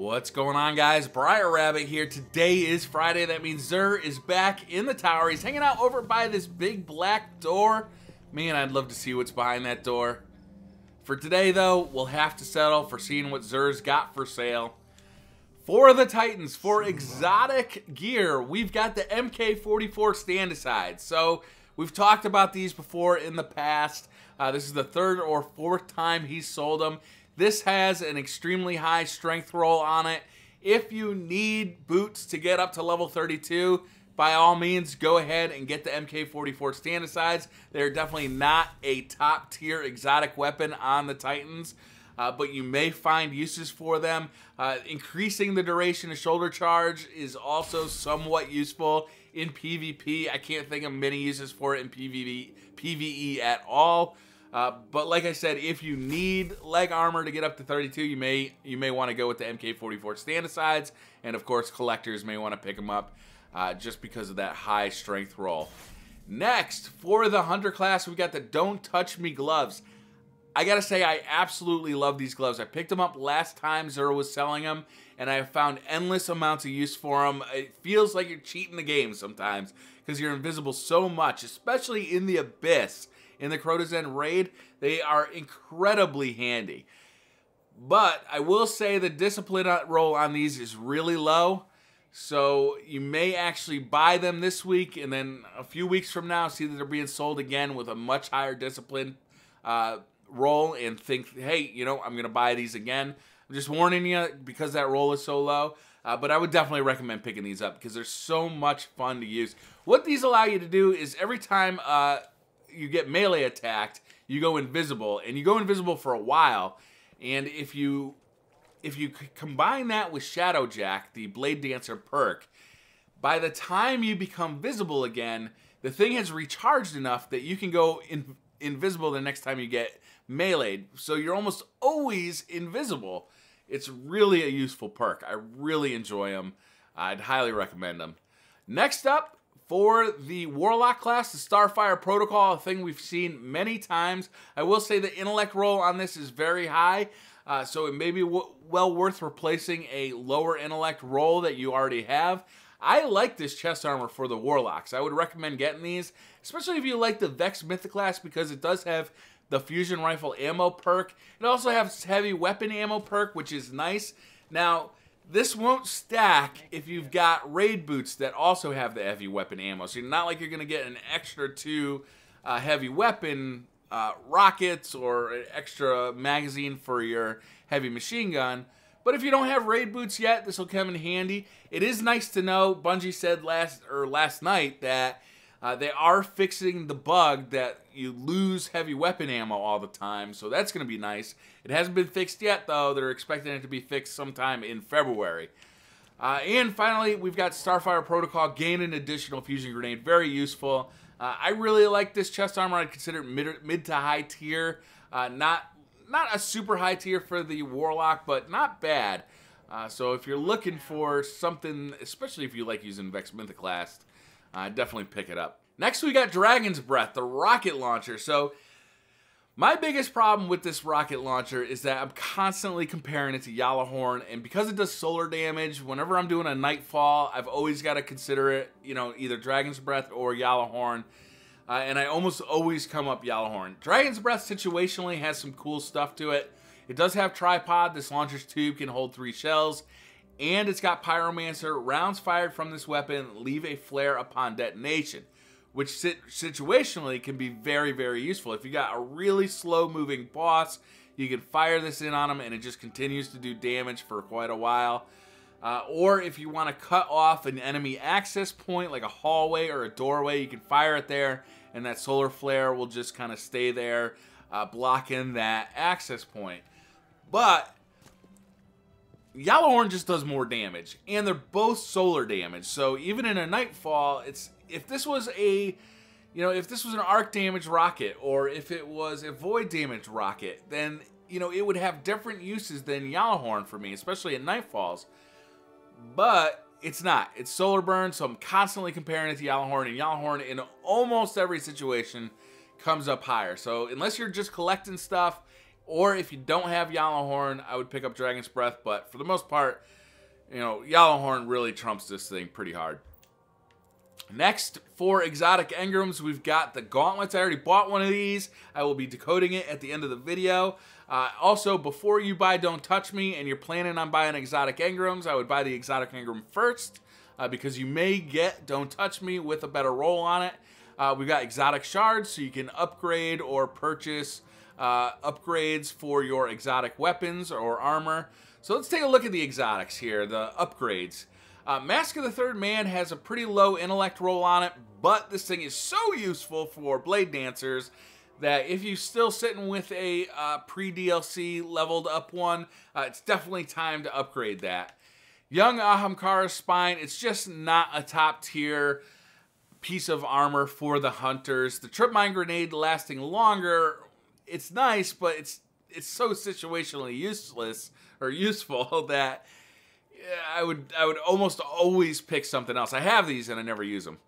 What's going on, guys? BriarRabbit here. Today is Friday. That means Zer is back in the tower. He's hanging out over by this big black door. Man, I'd love to see what's behind that door. For today, though, we'll have to settle for seeing what Zer's got for sale. For the Titans, for exotic gear, we've got the MK44 stand-aside. So, we've talked about these before in the past. This is the third or fourth time he's sold them. This has an extremely high strength roll on it. If you need boots to get up to level 32, by all means, go ahead and get the MK44 stand-asides. They're definitely not a top-tier exotic weapon on the Titans, but you may find uses for them. Increasing the duration of shoulder charge is also somewhat useful in PvP. I can't think of many uses for it in PvE at all. But like I said, if you need leg armor to get up to 32, you may want to go with the MK44 stand-asides, and of course collectors may want to pick them up just because of that high strength roll. Next, for the Hunter class, we got the Don't Touch Me gloves. I gotta say, I absolutely love these gloves. I picked them up last time Zer was selling them, and I have found endless amounts of use for them. It feels like you're cheating the game sometimes because you're invisible so much, especially in the Abyss. In the Crota's End raid, they are incredibly handy. But I will say the discipline roll on these is really low. So you may actually buy them this week and then a few weeks from now see that they're being sold again with a much higher discipline roll and think, hey, you know, I'm going to buy these again. I'm just warning you because that roll is so low. But I would definitely recommend picking these up because they're so much fun to use. What these allow you to do is every time you get melee attacked, you go invisible, and you go invisible for a while. And if you combine that with Shadow Jack, the Blade Dancer perk, by the time you become visible again, the thing has recharged enough that you can go invisible the next time you get meleeed. So you're almost always invisible. It's really a useful perk. I really enjoy them. I'd highly recommend them. Next up, for the Warlock class, the Starfire Protocol, a thing we've seen many times. I will say the intellect roll on this is very high, so it may be well worth replacing a lower intellect roll that you already have. I like this chest armor for the Warlocks. I would recommend getting these, especially if you like the Vex Mythic class, because it does have the Fusion Rifle ammo perk. It also has heavy weapon ammo perk, which is nice. Now, this won't stack if you've got raid boots that also have the heavy weapon ammo. So not like you're going to get an extra 2 heavy weapon rockets or an extra magazine for your heavy machine gun. But if you don't have raid boots yet, this will come in handy. It is nice to know, Bungie said last night that they are fixing the bug that you lose heavy weapon ammo all the time, so that's going to be nice. It hasn't been fixed yet, though. They're expecting it to be fixed sometime in February. And finally, we've got Starfire Protocol, gain an additional fusion grenade. Very useful. I really like this chest armor. I'd consider it mid to high tier. Not a super high tier for the Warlock, but not bad. So if you're looking for something, especially if you like using Vex Mythic class, definitely pick it up. Next, we got Dragon's Breath, the rocket launcher. So, my biggest problem with this rocket launcher is that I'm constantly comparing it to Yalahorn, and because it does solar damage, whenever I'm doing a Nightfall, I've always got to consider it, you know, either Dragon's Breath or Yalahorn, and I almost always come up Yalahorn. Dragon's Breath situationally has some cool stuff to it. It does have tripod. This launcher's tube can hold 3 shells. And it's got Pyromancer. Rounds fired from this weapon leave a flare upon detonation, which situationally can be very, very useful. If you got a really slow-moving boss, you can fire this in on them and it just continues to do damage for quite a while. Or if you want to cut off an enemy access point, like a hallway or a doorway, you can fire it there, and that solar flare will just kind of stay there, blocking that access point. But Yalahorn just does more damage, and they're both solar damage. So even in a Nightfall, if this was an arc damage rocket, or if it was a void damage rocket, then it would have different uses than Yalahorn for me, especially at Nightfalls. But it's not. It's solar burn, so I'm constantly comparing it to Yalahorn, and Yalahorn in almost every situation comes up higher. So unless you're just collecting stuff, Or if you don't have Yellowhorn, I would pick up Dragon's Breath. But for the most part, you know, Yellowhorn really trumps this thing pretty hard. Next, for exotic engrams, we've got the gauntlets. I already bought one of these. I will be decoding it at the end of the video. Also, before you buy Don't Touch Me and you're planning on buying exotic engrams, I would buy the exotic engram first because you may get Don't Touch Me with a better roll on it. We've got exotic shards, so you can upgrade or purchase upgrades for your exotic weapons or armor. So let's take a look at the exotics here, the upgrades. Mask of the Third Man has a pretty low intellect roll on it, but this thing is so useful for Blade Dancers that if you're still sitting with a pre-DLC leveled up one, it's definitely time to upgrade that. Young Ahamkara's Spine, it's just not a top tier piece of armor for the hunters. The Trip Mine Grenade lasting longer, it's nice, but it's so situationally useless or useful that I would almost always pick something else. I have these and I never use them.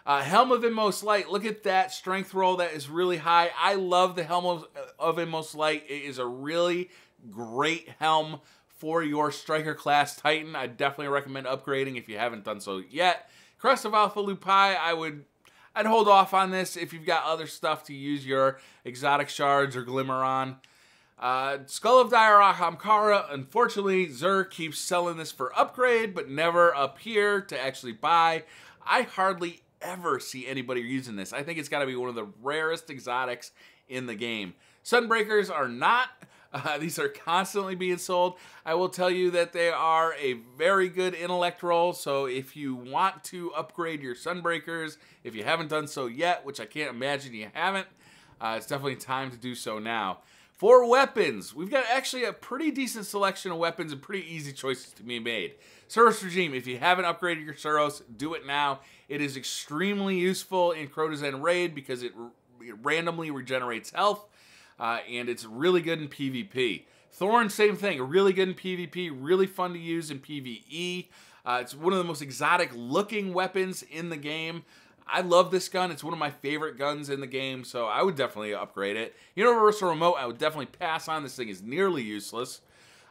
Helm of Inmost Light. Look at that strength roll. That is really high. I love the Helm of Inmost Light. It is a really great helm for your Striker class Titan. I definitely recommend upgrading if you haven't done so yet. Crest of Alpha Lupi. I'd hold off on this if you've got other stuff to use your exotic shards or glimmer on. Skull of Dire Ahamkara. Unfortunately, Xur keeps selling this for upgrade, but never up here to actually buy. I hardly ever see anybody using this. I think it's got to be one of the rarest exotics in the game. Sunbreakers are not. These are constantly being sold. I will tell you that they are a very good intellect roll, so if you want to upgrade your Sunbreakers, if you haven't done so yet, which I can't imagine you haven't, it's definitely time to do so now. For weapons, we've got actually a pretty decent selection of weapons and pretty easy choices to be made. Suros Regime, if you haven't upgraded your Suros, do it now. It is extremely useful in Crota's End Raid because it randomly regenerates health, and it's really good in PvP. Thorn, same thing, really good in PvP, really fun to use in PvE. It's one of the most exotic looking weapons in the game. I love this gun. It's one of my favorite guns in the game, so I would definitely upgrade it. Universal Remote, I would definitely pass on. This thing is nearly useless.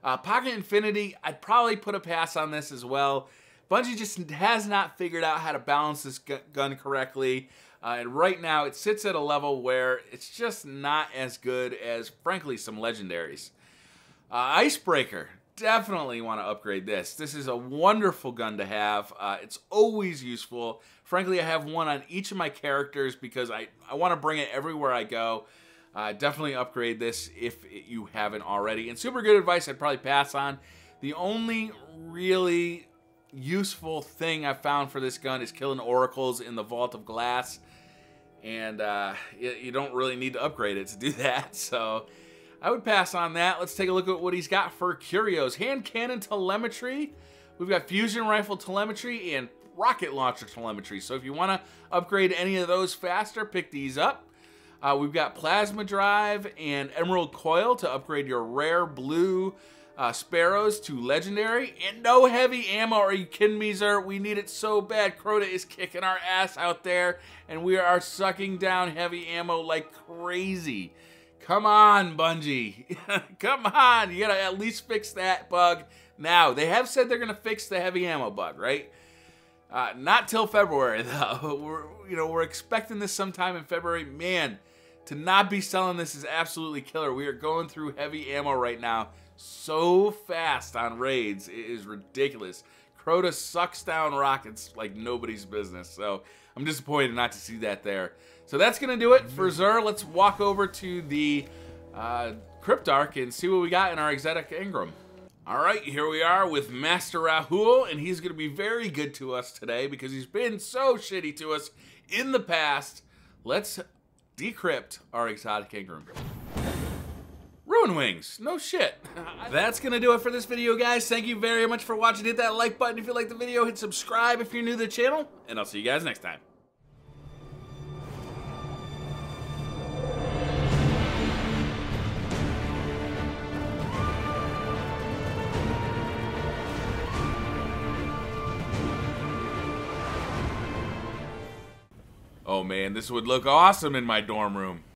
Pocket Infinity, I'd probably put a pass on this as well. Bungie just has not figured out how to balance this gun correctly. And right now, it sits at a level where it's just not as good as, frankly, some legendaries. Icebreaker. Definitely want to upgrade this. This is a wonderful gun to have. It's always useful. Frankly, I have one on each of my characters because I want to bring it everywhere I go. Definitely upgrade this if you haven't already. And super good advice I'd probably pass on. The only really useful thing I've found for this gun is killing oracles in the Vault of Glass. And you don't really need to upgrade it to do that. So I would pass on that. Let's take a look at what he's got for curios. Hand cannon telemetry. We've got fusion rifle telemetry and rocket launcher telemetry. So if you want to upgrade any of those faster, pick these up. We've got plasma drive and emerald coil to upgrade your rare blue sparrows to legendary. And no heavy ammo. Are you kidding me, Xur? We need it so bad. Crota is kicking our ass out there, and we are sucking down heavy ammo like crazy. Come on, Bungie. Come on. You gotta at least fix that bug now. They have said they're gonna fix the heavy ammo bug, right? Not till February, though. We're expecting this sometime in February. Man, to not be selling this is absolutely killer. We are going through heavy ammo right now so fast on raids. It is ridiculous. Crota sucks down rockets like nobody's business. So I'm disappointed not to see that there. So that's going to do it for Xur. Let's walk over to the Cryptarch and see what we got in our exotic engram. All right, here we are with Master Rahul, and he's going to be very good to us today because he's been so shitty to us in the past. Let's decrypt our exotic engram. Ruin Wings, no shit. That's gonna do it for this video, guys. Thank you very much for watching. Hit that like button if you like the video, hit subscribe if you're new to the channel, and I'll see you guys next time. Oh man, this would look awesome in my dorm room.